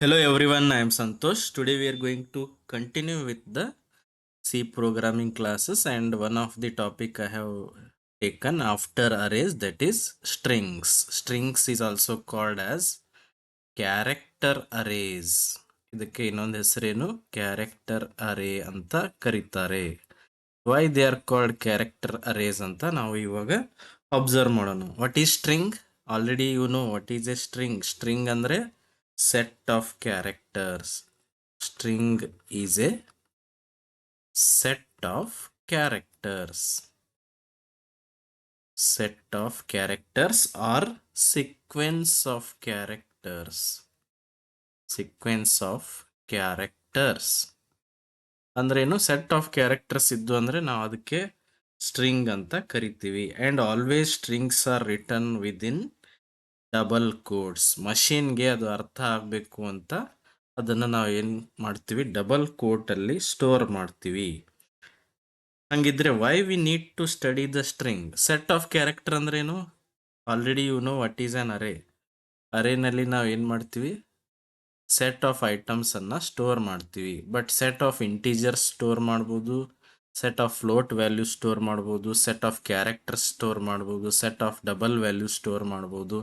Hello everyone, I am Santosh. Today we are going to continue with the C programming classes, and one of the topic I have taken after arrays, that is strings. Strings is also called as character arrays. ಇದಕ್ಕೆ ಇನ್ನೊಂದು ಹೆಸರೇನು character array ಅಂತ ಕರೀತಾರೆ. Why they are called character arrays ಅಂತ ನಾವು ಇವಾಗ observe ಮಾಡೋಣ. What is string? Already you know what is a string. String ಅಂದ್ರೆ set of characters. String is a set of characters. Set of characters or sequence of characters. Sequence of characters. ಅಂದ್ರೇನು? Set of characters ಇದ್ದು ಅಂದ್ರೆ ನಾವು ಅದಕ್ಕೆ string ಅಂತ ಕರಿತೀವಿ. And always strings are return within double quotes. ಮಷೀನ್ಗೆ ಅದು ಅರ್ಥ ಆಗಬೇಕು ಅಂತ ಅದನ್ನು ನಾವು ಏನು ಮಾಡ್ತೀವಿ, ಡಬಲ್ ಕೋಟ್ ಸ್ಟೋರ್ ಮಾಡ್ತೀವಿ. ಹಂಗಿದ್ರೆ why we need to study the string? Set of character ಅಂದ್ರೇನು? Already you know what is an array. ಅರೇನಲ್ಲಿ ನಾವು ಏನು ಮಾಡ್ತೀವಿ, ಸೆಟ್ ಆಫ್ ಐಟಮ್ಸ್ ಅನ್ನ ಸ್ಟೋರ್ ಮಾಡ್ತೀವಿ. But set of integers store ಮಾಡ್ಬೋದು, set of float value store ಮಾಡ್ಬೋದು, set of characters store ಮಾಡ್ಬೋದು, set of double value store ಮಾಡ್ಬೋದು.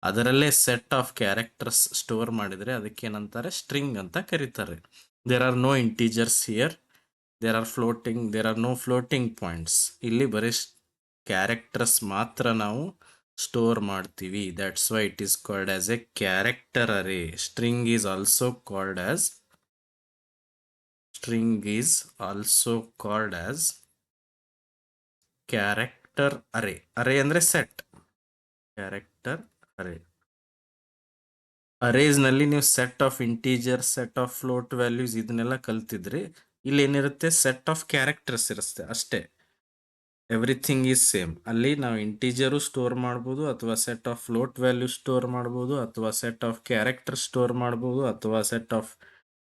ಅದರಲ್ಲೇ ಸೆಟ್ ಆಫ್ ಕ್ಯಾರೆಕ್ಟರ್ಸ್ ಸ್ಟೋರ್ ಮಾಡಿದರೆ ಅದಕ್ಕೇನಂತಾರೆ, ಸ್ಟ್ರಿಂಗ್ ಅಂತ ಕರೀತಾರೆ. There are no integers here, there are no floating points. ಇಲ್ಲಿ ಬರೀ ಕ್ಯಾರೆಕ್ಟರ್ಸ್ ಮಾತ್ರ ನಾವು ಸ್ಟೋರ್ ಮಾಡ್ತೀವಿ. That's why it is called as a character array. String is also called as character array. Array ಅಂದ್ರೆ set. Character array. Arrays ನಲ್ಲಿ ನೀವು set of integer, set of float values ಇದನ್ನೆಲ್ಲ ಕಲ್ತಿದ್ರಿ. ಇಲ್ಲಿ ಏನಿರುತ್ತೆ, ಸೆಟ್ ಆಫ್ ಕ್ಯಾರೆಕ್ಟರ್ಸ್ ಇರುತ್ತೆ ಅಷ್ಟೇ. Everything is same. ಅಲ್ಲಿ ನಾವು ಇಂಟೀಜರು ಸ್ಟೋರ್ ಮಾಡ್ಬೋದು, ಅಥವಾ set of float value store ಮಾಡ್ಬೋದು, ಅಥವಾ ಸೆಟ್ ಆಫ್ ಕ್ಯಾರೆಕ್ಟರ್ ಸ್ಟೋರ್ ಮಾಡ್ಬೋದು, ಅಥವಾ set of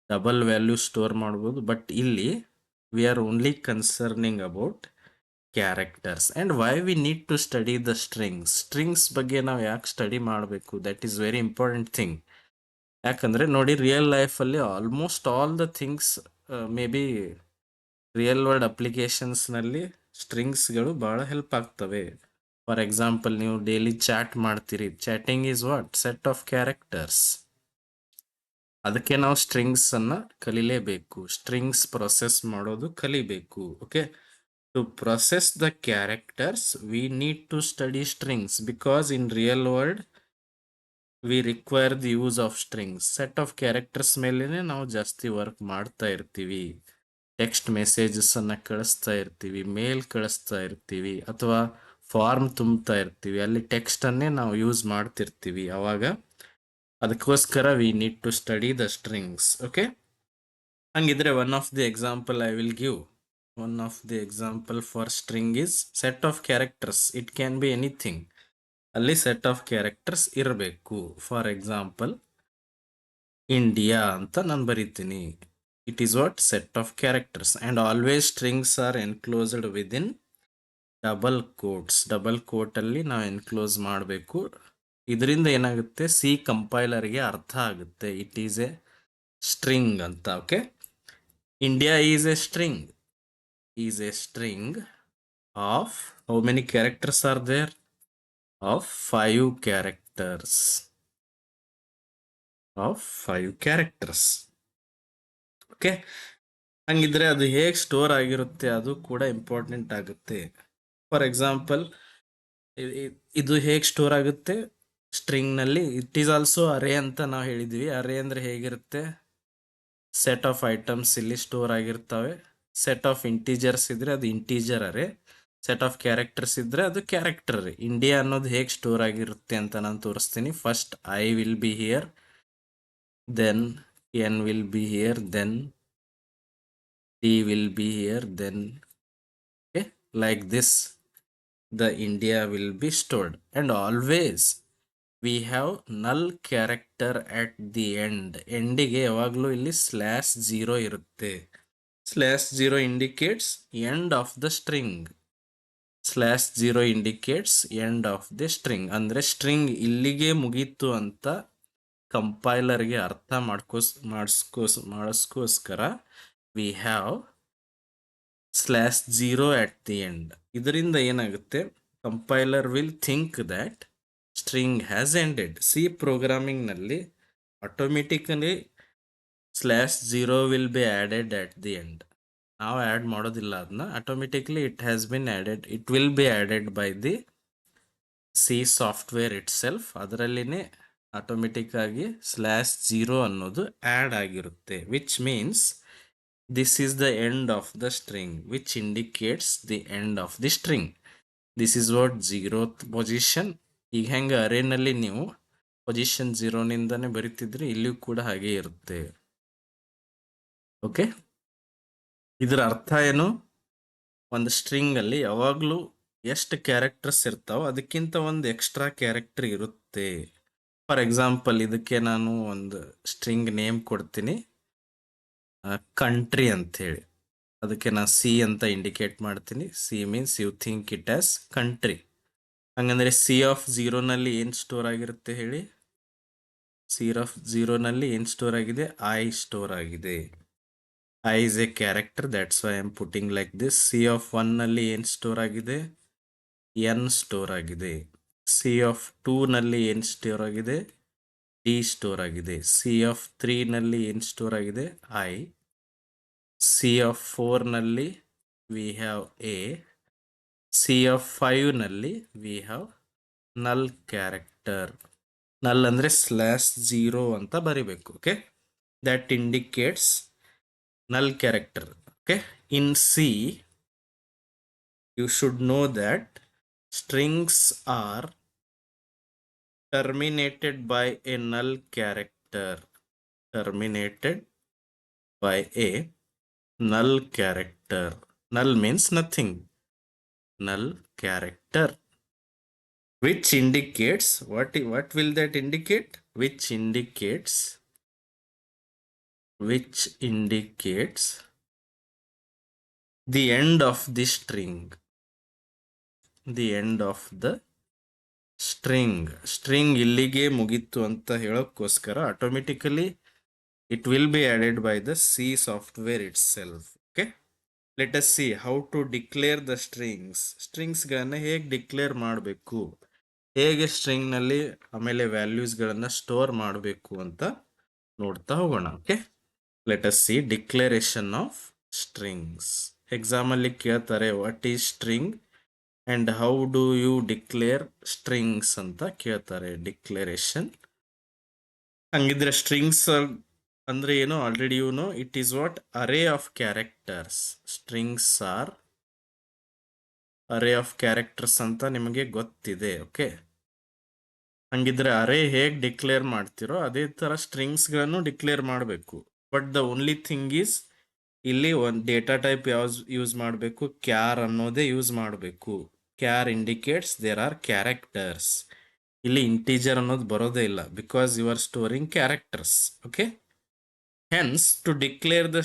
double value store ಮಾಡ್ಬೋದು. ಬಟ್ ಇಲ್ಲಿ we are only concerning about characters. And why we need to study the strings? Strings ಬಗ್ಗೆ ನಾವು ಯಾಕೆ ಸ್ಟಡಿ ಮಾಡಬೇಕು? That is very important thing. ಯಾಕಂದ್ರೆ ನೋಡಿ, ರಿಯಲ್ ಲೈಫಲ್ಲಿ almost all the things, may be real world ಅಪ್ಲಿಕೇಶನ್ಸ್ನಲ್ಲಿ ಸ್ಟ್ರಿಂಗ್ಸ್ಗಳು ಬಹಳ ಹೆಲ್ಪ್ ಆಗ್ತವೆ. ಫಾರ್ ಎಕ್ಸಾಂಪಲ್, ನೀವು ಡೈಲಿ ಚಾಟ್ ಮಾಡ್ತೀರಿ. ಚಾಟಿಂಗ್ is what? Set of characters. ಅದಕ್ಕೆ ನಾವು ಸ್ಟ್ರಿಂಗ್ಸ್ ಅನ್ನ ಕಲಿಲೇಬೇಕು. ಸ್ಟ್ರಿಂಗ್ಸ್ ಪ್ರೊಸೆಸ್ ಮಾಡೋದು ಕಲಿಬೇಕು. Okay, to process the characters we need to study strings, because in real world we require the use of strings. Set of characters ಮೇಲೇನೆ ನಾವು ಜಾಸ್ತಿ work ಮಾಡ್ತಾ ಇರ್ತೀವಿ. ಟೆಕ್ಸ್ಟ್ ಮೆಸೇಜಸ್ ಅನ್ನ ಕಳಿಸ್ತಾ ಇರ್ತೀವಿ, ಮೇಲ್ ಕಳಿಸ್ತಾ ಇರ್ತೀವಿ, ಅಥವಾ ಫಾರ್ಮ್ ತುಂಬ್ತಾ ಇರ್ತೀವಿ. ಅಲ್ಲಿ ಟೆಕ್ಸ್ಟ್ ಅನ್ನೇ ನಾವು ಯೂಸ್ ಮಾಡ್ತಿರ್ತೀವಿ. ಅವಾಗ ಅದಕ್ಕೋಸ್ಕರ we need to study the strings. Okay, ಹಂಗಿದ್ರೆ one of the example I will give. One of the example for string is set of characters. It can be anything. ಅಲ್ಲಿ set of characters ಇರಬೇಕು. For example, India ಅಂತ ನಾನು ಬರೀತೀನಿ. It is what? Set of characters. And always strings are enclosed within double quotes. Double quote ಅಲ್ಲಿ ನಾವು enclose ಮಾಡಬೇಕು. ಇದರಿಂದ ಏನಾಗುತ್ತೆ, ಸಿ ಕಂಪೈಲರ್ಗೆ ಅರ್ಥ ಆಗುತ್ತೆ ಇಟ್ ಈಸ್ ಎ ಸ್ಟ್ರಿಂಗ್ ಅಂತ. Okay, India is a string. Is a string of how many characters are there? Of 5 characters. Of 5 characters. Okay, ಹಂಗಿದ್ರೆ ಅದು ಹೇಗೆ ಸ್ಟೋರ್ ಆಗಿರುತ್ತೆ ಅದು ಕೂಡ ಇಂಪಾರ್ಟೆಂಟ್ ಆಗುತ್ತೆ. ಫಾರ್ ಎಕ್ಸಾಂಪಲ್, ಇದು ಹೇಗೆ ಸ್ಟೋರ್ ಆಗುತ್ತೆ ಸ್ಟ್ರಿಂಗ್ ನಲ್ಲಿ? ಇಟ್ ಈಸ್ ಆಲ್ಸೋ ಅರೇ ಅಂತ ನಾವು ಹೇಳಿದ್ವಿ. ಅರೇ ಅಂದ್ರೆ ಹೇಗಿರುತ್ತೆ? ಸೆಟ್ ಆಫ್ ಐಟಮ್ಸ್ ಇಲ್ಲಿ ಸ್ಟೋರ್ ಆಗಿರ್ತವೆ. ಸೆಟ್ ಆಫ್ ಇಂಟೀಜರ್ಸ್ ಇದ್ರೆ ಅದು integer array, set of characters ಇದ್ರೆ ಅದು ಕ್ಯಾರೆಕ್ಟರ್ ಅರೇ. ಇಂಡಿಯಾ ಅನ್ನೋದು ಹೇಗೆ ಸ್ಟೋರ್ ಆಗಿರುತ್ತೆ ಅಂತ ನಾನು ತೋರಿಸ್ತೀನಿ. First I will be here, then N will be here, then T will be here, then like this the India will be stored. And always we have null character at the end. ಎಂಡಿಗೆ ಯಾವಾಗಲೂ ಇಲ್ಲಿ /0 ಇರುತ್ತೆ. /0 indicates end of the string. /0 indicates end of the string. ಅಂದ್ರೆ string ಇಲ್ಲಿಗೆ ಮುಗೀತು ಅಂತ ಕಂಪೈಲರ್ಗೆ ಅರ್ಥ ಮಾಡಿಸ್ಕೋಸ್ಕರ we have /0 at the end. ಇದರಿಂದ ಏನಾಗುತ್ತೆ, compiler will think that string has ended. C ಪ್ರೋಗ್ರಾಮಿಂಗ್ನಲ್ಲಿ automatically /0 will be added at the end. ನಾವು ಆ್ಯಡ್ ಮಾಡೋದಿಲ್ಲ ಅದನ್ನ, automatically it has been added, it will be added by the C software itself. ಅದರಲ್ಲಿನೇ automatic ಆಗಿ /0 ಅನ್ನೋದು add ಆಗಿರುತ್ತೆ, which means this is the end of the string, which indicates the end of the string. This is what 0th position. ಈಗ ಹೆಂಗೆ ಅರೇನಲ್ಲಿ ನೀವು position 0 ನಿಂದಾನೆ ಬರಿತಿದ್ರಿ, ಇಲ್ಲಿಯೂ ಕೂಡ ಹಾಗೆ ಇರುತ್ತೆ. ಓಕೆ, ಇದರ ಅರ್ಥ ಏನು? ಒಂದು ಸ್ಟ್ರಿಂಗ್ ಅಲ್ಲಿ ಯಾವಾಗಲೂ ಎಷ್ಟು ಕ್ಯಾರೆಕ್ಟರ್ಸ್ ಇರ್ತಾವ ಅದಕ್ಕಿಂತ ಒಂದು ಎಕ್ಸ್ಟ್ರಾ ಕ್ಯಾರೆಕ್ಟರ್ ಇರುತ್ತೆ. ಫಾರ್ ಎಕ್ಸಾಂಪಲ್, ಇದಕ್ಕೆ ನಾನು ಒಂದು ಸ್ಟ್ರಿಂಗ್ ನೇಮ್ ಕೊಡ್ತೀನಿ, ಕಂಟ್ರಿ ಅಂತ ಹೇಳಿ. ಅದಕ್ಕೆ ನಾನು ಸಿ ಅಂತ ಇಂಡಿಕೇಟ್ ಮಾಡ್ತೀನಿ. C means you think it as country. ಹಂಗಂದ್ರೆ C(0) ನಲ್ಲಿ ಏನು ಸ್ಟೋರ್ ಆಗಿರುತ್ತೆ ಹೇಳಿ? C(0) ನಲ್ಲಿ ಏನು ಸ್ಟೋರ್ ಆಗಿದೆ? ಐ ಸ್ಟೋರ್ ಆಗಿದೆ. I is A character, that's why I am putting like this. C(1) ನಲ್ಲಿ ಏನು ಸ್ಟೋರ್ ಆಗಿದೆ? ಎನ್ ಸ್ಟೋರ್ ಆಗಿದೆ. C(2) ನಲ್ಲಿ ಏನು ಸ್ಟೋರ್ ಆಗಿದೆ? ಡಿ ಸ್ಟೋರ್ ಆಗಿದೆ. C(3) ನಲ್ಲಿ ಏನು ಸ್ಟೋರ್ ಆಗಿದೆ? ಐ. C(4) ನಲ್ಲಿ ವಿ ಹ್ಯಾವ್ ಎ. C(5) ನಲ್ಲಿ ವಿ ಹ್ಯಾವ್ ನಲ್ ಕ್ಯಾರೆಕ್ಟರ್. ನಲ್ ಅಂದ್ರೆ /0 ಅಂತ ಬರಿಬೇಕು. Okay, that indicates null character. Okay, in C you should know that strings are terminated by a null character. Terminated by a null character. Null means nothing. Null character, which indicates what will that indicate? Which indicates the end of the string. The end of the string ಇಲ್ಲಿಗೆ ಮುಗಿತು ಅಂತ ಹೇಳೋಕ್ಕೋಸ್ಕರ automatically it will be added by the C software itself. Okay, let us see how to declare the strings. ಸ್ಟ್ರಿಂಗ್ಸ್ಗಳನ್ನು ಹೇಗೆ declare ಮಾಡಬೇಕು, ಹೇಗೆ ಸ್ಟ್ರಿಂಗ್ನಲ್ಲಿ ಆಮೇಲೆ ವ್ಯಾಲ್ಯೂಸ್ಗಳನ್ನು store ಮಾಡಬೇಕು ಅಂತ ನೋಡ್ತಾ ಹೋಗೋಣ. Okay, let us see declaration of strings. ಎಕ್ಸಾಮಲ್ಲಿ ಕೇಳ್ತಾರೆ what is string and how do you declare strings ಅಂತ ಕೇಳ್ತಾರೆ. ಡಿಕ್ಲರೇಷನ್ ಹಂಗಿದ್ರೆ ಸ್ಟ್ರಿಂಗ್ಸ್ ಅಂದ್ರೆ ಏನು? Already you know it is what? Array of characters. Strings are array of characters ಅಂತ ನಿಮಗೆ ಗೊತ್ತಿದೆ. ಓಕೆ, ಹಂಗಿದ್ರೆ ಅರೇ ಹೇಗೆ ಡಿಕ್ಲೇರ್ ಮಾಡ್ತಿರೋ ಅದೇ ಥರ ಸ್ಟ್ರಿಂಗ್ಸ್ಗಳನ್ನು ಡಿಕ್ಲೇರ್ ಮಾಡಬೇಕು. But the only thing is ಇಲ್ಲಿ ಒಂದು ಡೇಟಾ ಟೈಪ್ ಯೂಸ್ ಮಾಡಬೇಕು, ಕ್ಯಾರ್ ಅನ್ನೋದೇ ಯೂಸ್ ಮಾಡಬೇಕು. Char indicates there are characters. ಇಲ್ಲಿ ಇಂಟೀಜರ್ ಅನ್ನೋದು ಬರೋದೇ ಇಲ್ಲ, because you are storing characters. Okay, hence to declare the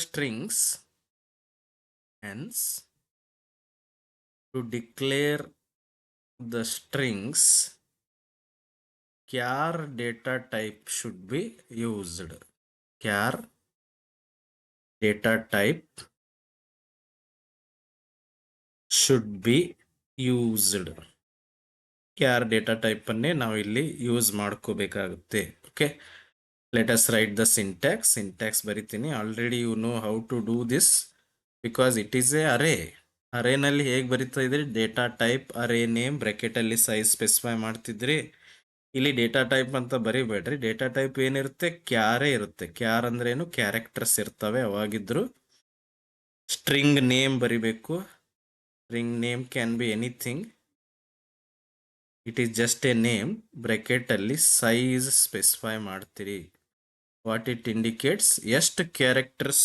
strings, char data type should be used. Char data type should be used. char data type ಅನ್ನೇ ನಾವು ಇಲ್ಲಿ use ಮಾಡ್ಕೋಬೇಕಾಗುತ್ತೆ. Okay, let us write the syntax ಬರಿತೀನಿ. Already you know how to do this because it is a array. ಅರೇನಲ್ಲಿ ಹೇಗೆ ಬರಿತಾ ಇದ್ರಿ? Data type, array name, ಬ್ರ್ಯಾಕೆಟಲ್ಲಿ ಸೈಜ್ ಸ್ಪೆಸಿಫೈ ಮಾಡ್ತಿದ್ರಿ. ಇಲ್ಲಿ ಡೇಟಾ ಟೈಪ್ ಅಂತ ಬರಿಬೇಡ್ರಿ. ಡೇಟಾ ಟೈಪ್ ಏನಿರುತ್ತೆ? ಕ್ಯಾರೇ ಇರುತ್ತೆ. ಕ್ಯಾರ್ ಅಂದ್ರೆ ಏನು? ಕ್ಯಾರೆಕ್ಟರ್ಸ್ ಇರ್ತವೆ. ಅವಾಗಿದ್ರು ಸ್ಟ್ರಿಂಗ್ ನೇಮ್ ಬರಿಬೇಕು. String name can be anything, it is just a name. ಬ್ರ್ಯಾಕೆಟಲ್ಲಿ ಸೈಜ್ ಸ್ಪೆಸಿಫೈ ಮಾಡ್ತೀರಿ. What it indicates? ಎಷ್ಟು ಕ್ಯಾರೆಕ್ಟರ್ಸ್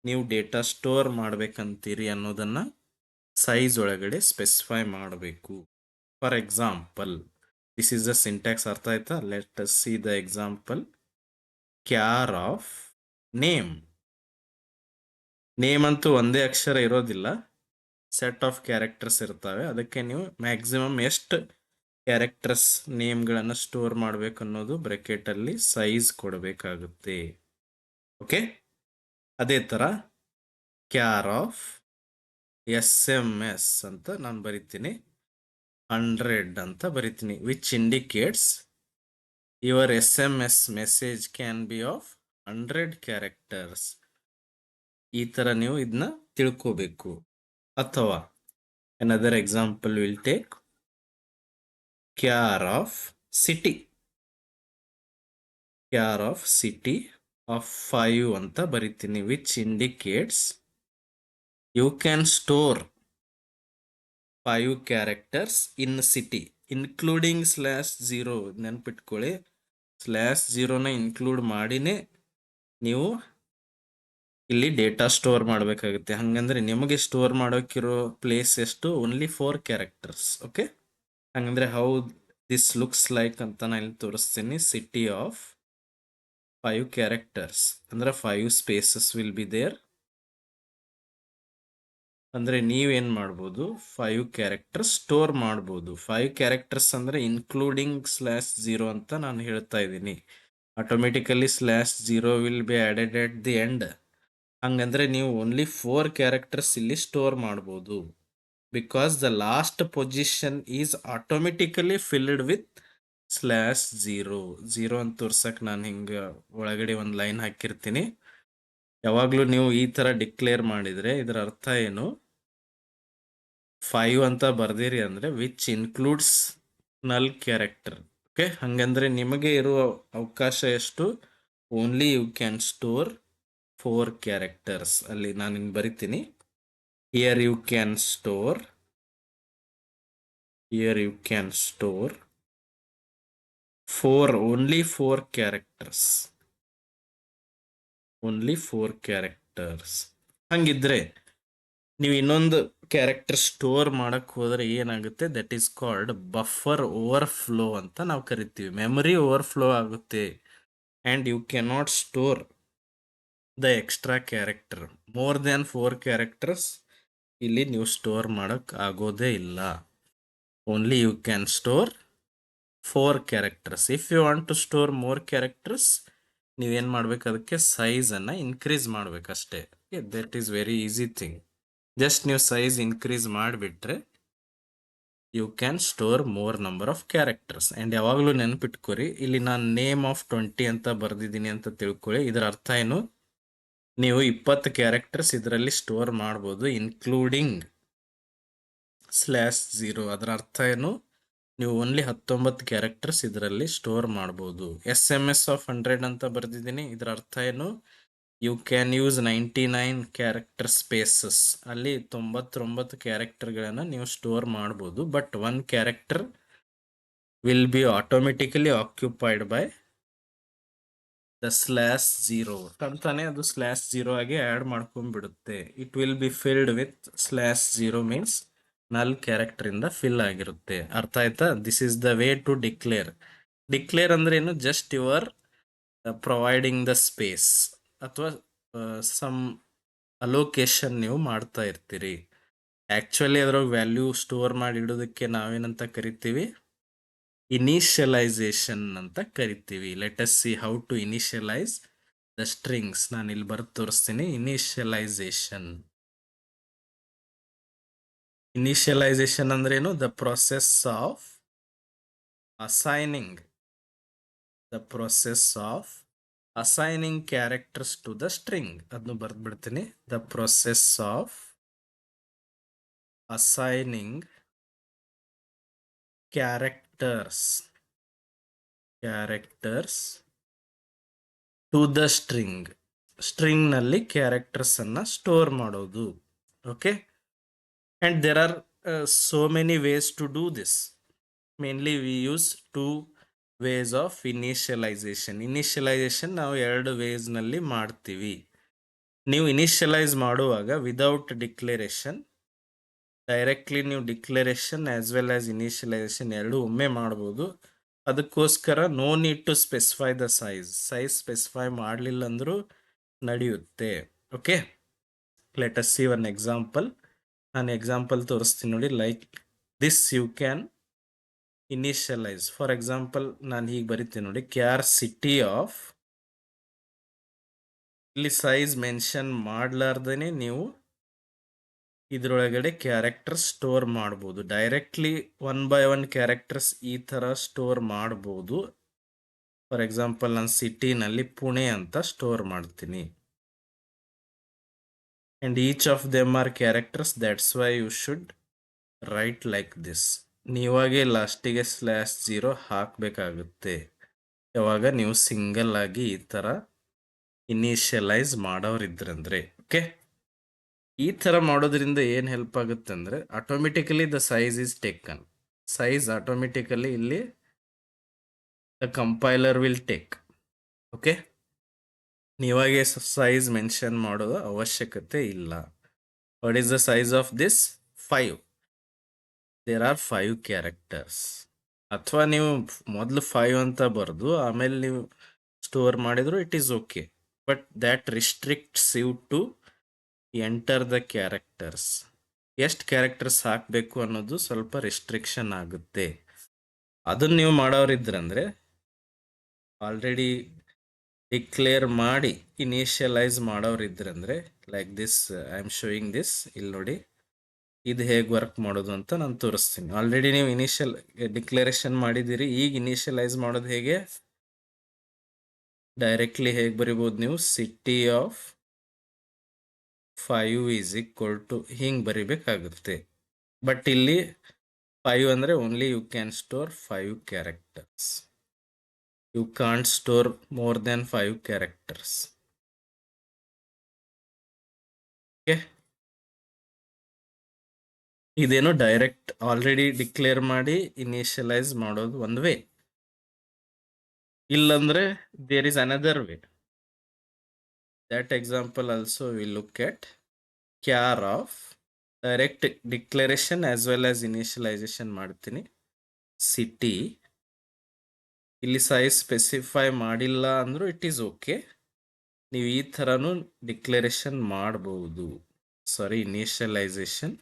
ನೀವು ಡೇಟಾ ಸ್ಟೋರ್ ಮಾಡ್ಬೇಕಂತೀರಿ ಅನ್ನೋದನ್ನ ಸೈಜ್ ಒಳಗಡೆ ಸ್ಪೆಸಿಫೈ ಮಾಡಬೇಕು. For example, this is the syntax. ಅರ್ಥ ಆಯ್ತಾ? Let us see the example. Char of name. Name ಅಂತೂ ಒಂದೇ ಅಕ್ಷರ ಇರೋದಿಲ್ಲ, ಸೆಟ್ ಆಫ್ ಕ್ಯಾರೆಕ್ಟರ್ಸ್ ಇರ್ತವೆ. ಅದಕ್ಕೆ ನೀವು ಮ್ಯಾಕ್ಸಿಮಮ್ ಎಷ್ಟು ಕ್ಯಾರೆಕ್ಟರ್ಸ್ ನೇಮ್ಗಳನ್ನು ಸ್ಟೋರ್ ಮಾಡಬೇಕನ್ನೋದು ಬ್ರಾಕೆಟಲ್ಲಿ ಸೈಜ್ ಕೊಡಬೇಕಾಗುತ್ತೆ. ಓಕೆ, ಅದೇ ಥರ ಕ್ಯಾರ್ ಆಫ್ SMS ಅಂತ ನಾನು ಬರಿತೀನಿ, 100 ಅಂತ ಬರಿತೀನಿ, which indicates your SMS message can be of 100 characters. ಈ ಥರ ನೀವು ಇದನ್ನ ತಿಳ್ಕೋಬೇಕು. ಅಥವಾ another example will take care of city of 5 ಅಂತ ಬರಿತೀನಿ, which indicates you can store 5 characters in city including /0. ನೆನ್ಪಿಟ್ಕೊಳ್ಳಿ, /0ನ ಇನ್ಕ್ಲೂಡ್ ಮಾಡಿನೇ ನೀವು ಇಲ್ಲಿ ಡೇಟಾ ಸ್ಟೋರ್ ಮಾಡಬೇಕಾಗುತ್ತೆ. ಹಂಗಂದ್ರೆ ನಿಮಗೆ ಸ್ಟೋರ್ ಮಾಡೋಕ್ಕಿರೋ ಪ್ಲೇಸ್ ಎಷ್ಟು? Only 4 characters. ಓಕೆ, ಹಂಗಂದ್ರೆ ಹೌ ದಿಸ್ ಲುಕ್ಸ್ ಲೈಕ್ ಅಂತ ನಾನು ಇಲ್ಲಿ ತೋರಿಸ್ತೀನಿ. ಸಿಟಿ ಆಫ್ 5 ಕ್ಯಾರೆಕ್ಟರ್ಸ್ ಅಂದ್ರೆ 5 ಸ್ಪೇಸಸ್ ವಿಲ್ ಬಿ ದೇರ್. ಅಂದ್ರೆ ನೀವೇನ್ ಮಾಡ್ಬೋದು, 5 ಕ್ಯಾರೆಕ್ಟರ್ಸ್ ಸ್ಟೋರ್ ಮಾಡ್ಬೋದು. 5 ಕ್ಯಾರೆಕ್ಟರ್ಸ್ ಅಂದ್ರೆ ಇನ್ಕ್ಲೂಡಿಂಗ್ /0 ಅಂತ ನಾನು ಹೇಳ್ತಾ ಇದ್ದೀನಿ. Automatically /0 will be added at the end. ಹಂಗಂದ್ರೆ ನೀವು ಓನ್ಲಿ 4 ಕ್ಯಾರೆಕ್ಟರ್ಸ್ ಇಲ್ಲಿ ಸ್ಟೋರ್ ಮಾಡ್ಬೋದು. Because the last position is automatically filled with /0 ಅಂತ ತೋರ್ಸಕ್ ನಾನು ಹಿಂಗ ಒಳಗಡೆ ಒಂದು ಲೈನ್ ಹಾಕಿರ್ತೀನಿ. ಯಾವಾಗ್ಲೂ ನೀವು ಈ ತರ ಡಿಕ್ಲೇರ್ ಮಾಡಿದ್ರೆ ಇದರ ಅರ್ಥ ಏನು? 5 ಅಂತ ಬರ್ದಿರಿ ಅಂದ್ರೆ which includes null character. Okay, ಹಂಗಂದ್ರೆ ನಿಮಗೆ ಇರುವ ಅವಕಾಶ ಎಷ್ಟು? Only you can store 4 characters. ಅಲ್ಲಿ ನಾನು ಹಿಂಗೆ ಬರಿತೀನಿ, here you can store 4, only 4 characters. ಹಂಗಿದ್ರೆ ನೀವು ಇನ್ನೊಂದು ಕ್ಯಾರೆಕ್ಟರ್ ಸ್ಟೋರ್ ಮಾಡಕ್ ಹೋದ್ರೆ ಏನಾಗುತ್ತೆ? That is called buffer overflow ಅಂತ ನಾವು ಕರಿತೀವಿ. ಮೆಮರಿ ಓವರ್ಫ್ಲೋ ಆಗುತ್ತೆ and you can not store the extra character. More than 4 characters ಇಲ್ಲಿ ನೀವು ಸ್ಟೋರ್ ಮಾಡಕ್ ಆಗೋದೇ ಇಲ್ಲ. Only you can store 4 characters. If you want to store more characters, ನೀವೇನ್ ಮಾಡ್ಬೇಕು? ಅದಕ್ಕೆ ಸೈಜ್ ಅನ್ನ ಇನ್ಕ್ರೀಸ್ ಮಾಡ್ಬೇಕಷ್ಟೇ. That is very easy thing. Just ನೀವು ಸೈಜ್ ಇನ್ಕ್ರೀಸ್ ಮಾಡಿಬಿಟ್ರೆ you can store more number of characters. And ಯಾವಾಗಲೂ ನೆನ್ಪಿಟ್ಕೊರಿ, ಇಲ್ಲಿ ನಾನು ನೇಮ್ ಆಫ್ 20 ಅಂತ ಬರ್ದಿದ್ದೀನಿ ಅಂತ ತಿಳ್ಕೊಳ್ಳಿ. ಇದರ ಅರ್ಥ ಏನು? ನೀವು 20 ಕ್ಯಾರೆಕ್ಟರ್ಸ್ ಇದರಲ್ಲಿ ಸ್ಟೋರ್ ಮಾಡ್ಬೋದು ಇನ್ಕ್ಲೂಡಿಂಗ್ /0. ಅದರ ಅರ್ಥ ಏನು? ನೀವು ಓನ್ಲಿ 19 ಕ್ಯಾರೆಕ್ಟರ್ಸ್ ಇದರಲ್ಲಿ ಸ್ಟೋರ್ ಮಾಡ್ಬೋದು. SMS ಆಫ್ 100 ಅಂತ ಬರ್ದಿದ್ದೀನಿ. ಇದರ ಅರ್ಥ ಏನು? You can use 99 character spaces. ಅಲ್ಲಿ 99 ಕ್ಯಾರೆಕ್ಟರ್ಗಳನ್ನು ನೀವು ಸ್ಟೋರ್ ಮಾಡ್ಬೋದು. But 1 character will be automatically occupied by the /0. ಅಂತಾನೆ ಅದು /0 ಆಗಿ ಆ್ಯಡ್ ಮಾಡ್ಕೊಂಡ್ಬಿಡುತ್ತೆ. It will be filled with /0 means null character ಇಂದ ಫಿಲ್ ಆಗಿರುತ್ತೆ. ಅರ್ಥ ಆಯ್ತಾ? This is the way to declare ಅಂದ್ರೆ ಏನು? Just your providing the space ಅಥವಾ ಸಮ್ ಅಲೋಕೇಶನ್ ನೀವು ಮಾಡ್ತಾ ಇರ್ತೀರಿ. ಆಕ್ಚುಲಿ ಅದ್ರಾಗ ವ್ಯಾಲ್ಯೂ ಸ್ಟೋರ್ ಮಾಡಿ ಇಡೋದಕ್ಕೆ ನಾವೇನಂತ ಕರಿತೀವಿ? ಇನಿಷಿಯಲೈಸೇಷನ್ ಅಂತ ಕರಿತೀವಿ. Let us see how to initialize the strings. ನಾನು ಇಲ್ಲಿ ಬರ್ದು ತೋರಿಸ್ತೀನಿ. ಇನಿಷಿಯಲೈಸೇಷನ್ ಅಂದ್ರೆ ಏನು? The process of assigning characters to the string. ಅದನ್ನು ಬರ್ದು ಬಿಡ್ತೀನಿ. The process of assigning characters to the string ನಲ್ಲಿ ಕ್ಯಾರೆಕ್ಟರ್ಸ್ ಅನ್ನ ಸ್ಟೋರ್ ಮಾಡೋದು. Okay, and there are so many ways to do this. Mainly we use 2 ways ಆಫ್ initialization ನಾವು 2 ways ನಲ್ಲಿ ಮಾಡ್ತೀವಿ. ನೀವು ಇನಿಷಿಯಲೈಸ್ ಮಾಡುವಾಗ ವಿದೌಟ್ ಡಿಕ್ಲರೇಷನ್, ಡೈರೆಕ್ಟ್ಲಿ ನೀವು declaration as well as initialization ಎರಡು ಒಮ್ಮೆ ಮಾಡ್ಬೋದು. ಅದಕ್ಕೋಸ್ಕರ no need to specify the size specify ಮಾಡಲಿಲ್ಲ ಅಂದ್ರೂ ನಡೆಯುತ್ತೆ. Okay, let us see one example. ನಾನು ಎಕ್ಸಾಂಪಲ್ ತೋರಿಸ್ತೀನಿ ನೋಡಿ. Like this you can initialize. For example ನಾನು ಹೀಗೆ ಬರಿತೀನಿ ನೋಡಿ, ಕ್ಯಾರ್ ಸಿಟಿ ಆಫ್, ಇಲ್ಲಿ ಸೈಜ್ ಮೆನ್ಷನ್ ಮಾಡ್ಲಾರ್ದೇನೆ ನೀವು ಇದ್ರೊಳಗಡೆ ಕ್ಯಾರೆಕ್ಟರ್ ಸ್ಟೋರ್ ಮಾಡ್ಬೋದು. ಡೈರೆಕ್ಟ್ಲಿ 1 by 1 ಕ್ಯಾರೆಕ್ಟರ್ಸ್ ಈ ಥರ ಸ್ಟೋರ್ ಮಾಡ್ಬೋದು. ಫಾರ್ ಎಕ್ಸಾಂಪಲ್ ನಾನು ಸಿಟಿನಲ್ಲಿ ಪುಣೆ ಅಂತ ಸ್ಟೋರ್ ಮಾಡ್ತೀನಿ. and each of them are characters, that's why you should write like this. ನೀವಾಗೆ ಲಾಸ್ಟಿಗೆ /0 ಹಾಕಬೇಕಾಗುತ್ತೆ ಯಾವಾಗ ನೀವು ಸಿಂಗಲ್ ಆಗಿ ಈ ಥರ ಇನಿಷಿಯಲೈಸ್ ಮಾಡೋರಿದ್ರಂದ್ರೆ. ಓಕೆ, ಈ ಥರ ಮಾಡೋದ್ರಿಂದ ಏನು ಹೆಲ್ಪ್ ಆಗುತ್ತೆ ಅಂದರೆ automatically the size is taken. Size automatically ಇಲ್ಲಿ the compiler will take. Okay, ನೀವಾಗೆ ಸೈಜ್ ಮೆನ್ಷನ್ ಮಾಡೋದು ಅವಶ್ಯಕತೆ ಇಲ್ಲ. What is the size of this? 5. There are 5 characters. ಅಥವಾ ನೀವು ಮೊದಲು 5 ಅಂತ ಬರೆದು ಆಮೇಲೆ ನೀವು ಸ್ಟೋರ್ ಮಾಡಿದ್ರು it is okay, but that restricts you to enter the characters. ಎಷ್ಟು ಕ್ಯಾರೆಕ್ಟರ್ಸ್ ಹಾಕಬೇಕು ಅನ್ನೋದು ಸ್ವಲ್ಪ ರಿಸ್ಟ್ರಿಕ್ಷನ್ ಆಗುತ್ತೆ. ಅದನ್ನು ನೀವು ಮಾಡೋರಿದ್ರಂದ್ರೆ ಆಲ್ರೆಡಿ ಡಿಕ್ಲೇರ್ ಮಾಡಿ ಇನಿಷಿಯಲೈಸ್ ಮಾಡೋರಿದ್ರಂದ್ರೆ like this, I am showing this. ಇಲ್ಲಿ ನೋಡಿ, ಇದು ಹೇಗೆ ವರ್ಕ್ ಮಾಡೋದು ಅಂತ ನಾನು ತೋರಿಸ್ತೀನಿ. ಆಲ್ರೆಡಿ ನೀವು ಇನಿಷಿಯಲ್ ಡಿಕ್ಲರೇಷನ್ ಮಾಡಿದ್ದೀರಿ. ಈಗ ಇನಿಷಿಯಲೈಸ್ ಮಾಡೋದು ಹೇಗೆ? ಡೈರೆಕ್ಟ್ಲಿ ಹೇಗೆ ಬರಿಬೋದು ನೀವು? City of 5 is equal to ಹಿಂಗೆ ಬರಿಬೇಕಾಗುತ್ತೆ. ಬಟ್ ಇಲ್ಲಿ 5 ಅಂದರೆ only you can store 5 characters. You can't store more than 5 characters. Okay, ಇದೇನು ಡೈರೆಕ್ಟ್ ಆಲ್ರೆಡಿ ಡಿಕ್ಲೇರ್ ಮಾಡಿ ಇನಿಷಿಯಲೈಸ್ ಮಾಡೋದು ಒಂದು ವೇ. ಇಲ್ಲಂದ್ರೆ there is another way. That example also will look at. Char of direct declaration as well as initialization ಮಾಡ್ತೀನಿ. City, ಇಲ್ಲಿ size specify ಮಾಡಿಲ್ಲ ಅಂದರೂ it is okay. ನೀವು ಈ ಥರನೂ ಡಿಕ್ಲರೇಷನ್ ಮಾಡ್ಬೋದು. Sorry, initialization.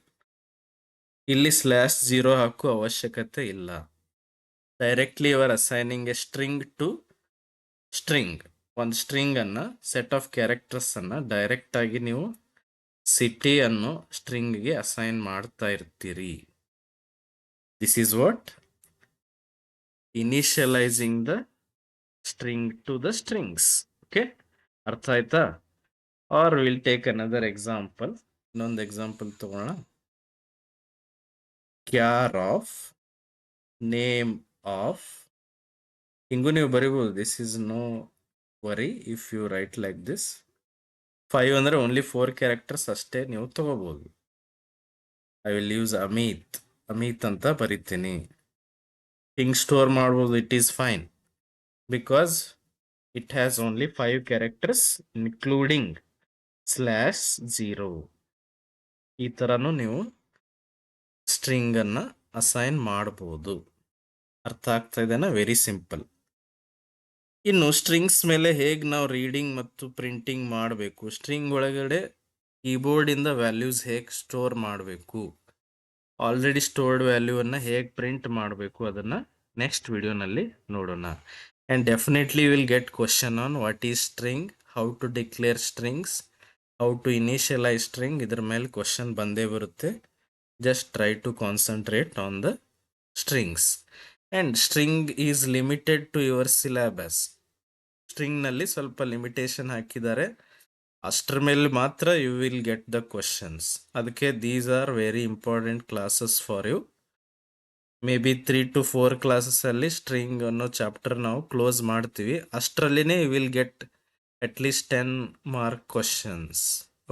ಇಲ್ಲಿ /0 ಹಾಕೋ ಅವಶ್ಯಕತೆ ಇಲ್ಲ. Directly you are assigning a string to string. ಒಂದು ಸ್ಟ್ರಿಂಗನ್ನು, ಸೆಟ್ ಆಫ್ ಕ್ಯಾರೆಕ್ಟರ್ಸನ್ನು ಡೈರೆಕ್ಟಾಗಿ ನೀವು ಸಿಟಿ ಅನ್ನೋ ಸ್ಟ್ರಿಂಗ್ಗೆ ಅಸೈನ್ ಮಾಡ್ತಾ ಇರ್ತೀರಿ. This is what initializing the string to the strings. Okay, ಅರ್ಥ ಆಯ್ತಾ? Are will take another example. ಇನ್ನೊಂದು ಎಕ್ಸಾಂಪಲ್ ತಗೋಣ. ಕ್ಯಾರ್ ಆಫ್ ನೇಮ್ ಆಫ್, ಹಿಂಗೂ ನೀವು ಬರಿಬೋದು. This is no worry if you write like this. 5 ಅಂದರೆ ಓನ್ಲಿ 4 ಕ್ಯಾರೆಕ್ಟರ್ಸ್ ಅಷ್ಟೇ ನೀವು ತಗೋಬೋದು. ಐ ವಿಲ್ ಯೂಸ್ ಅಮಿತ್ ಅಂತ ಬರಿತೀನಿ. ಹಿಂಗೆ ಸ್ಟೋರ್ ಮಾಡ್ಬೋದು. It is fine because it has only 5 characters including /0. ಈ ಥರನೂ ನೀವು ಸ್ಟ್ರಿಂಗನ್ನು ಅಸೈನ್ ಮಾಡ್ಬೋದು. ಅರ್ಥ ಆಗ್ತಾ ಇದೆನಾ? Very simple. ಇನ್ನು ಸ್ಟ್ರಿಂಗ್ಸ್ ಮೇಲೆ ಹೇಗೆ ನಾವು ರೀಡಿಂಗ್ ಮತ್ತು ಪ್ರಿಂಟಿಂಗ್ ಮಾಡಬೇಕು, ಸ್ಟ್ರಿಂಗ್ ಒಳಗಡೆ ಕೀಬೋರ್ಡಿಂದ ವ್ಯಾಲ್ಯೂಸ್ ಹೇಗೆ ಸ್ಟೋರ್ ಮಾಡಬೇಕು, ಆಲ್ರೆಡಿ ಸ್ಟೋರ್ಡ್ ವ್ಯಾಲ್ಯೂವನ್ನು ಹೇಗೆ ಪ್ರಿಂಟ್ ಮಾಡಬೇಕು, ಅದನ್ನು ನೆಕ್ಸ್ಟ್ ವಿಡಿಯೋನಲ್ಲಿ ನೋಡೋಣ. And definitely you will get question on what is string, how to declare strings, how to initialize string. ಇದರ ಮೇಲೆ ಕ್ವಶನ್ ಬಂದೇ ಬರುತ್ತೆ. Just try to concentrate on the strings. And string is limited to your syllabus. ಸ್ಟ್ರಿಂಗ್ನಲ್ಲಿ ಸ್ವಲ್ಪ limitation ಹಾಕಿದ್ದಾರೆ. ಅಷ್ಟರ ಮೇಲೆ ಮಾತ್ರ you will get the questions. ಅದಕ್ಕೆ these are very important classes for you. Maybe 3 to 4 ಕ್ಲಾಸಸ್ಸಲ್ಲಿ string ಅನ್ನೋ chapter ನಾವು close ಮಾಡ್ತೀವಿ. ಅಷ್ಟರಲ್ಲಿನೇ you will get at least 10 mark questions.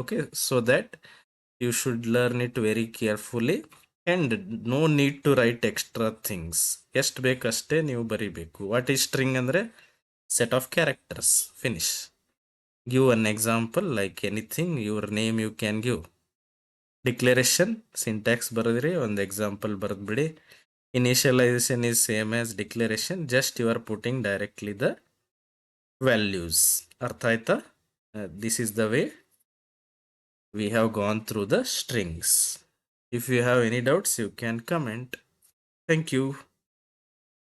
Okay, so that you should learn it very carefully and no need to write extra things. ಎಷ್ಟು ಬೇಕಷ್ಟೇ ನೀವು ಬರಿಬೇಕು. What is string ಅಂದರೆ set of characters. Finish. Give an example like anything, your name you can give. Declaration syntax ಬರೆದ್ರಿ, ಒಂದು example ಬರೆದ್ಬಿಡಿ. Initialization is same as declaration, just you are putting directly the values. Artha aita? This is the way we have gone through the strings. If you have any doubts, you can comment. Thank you.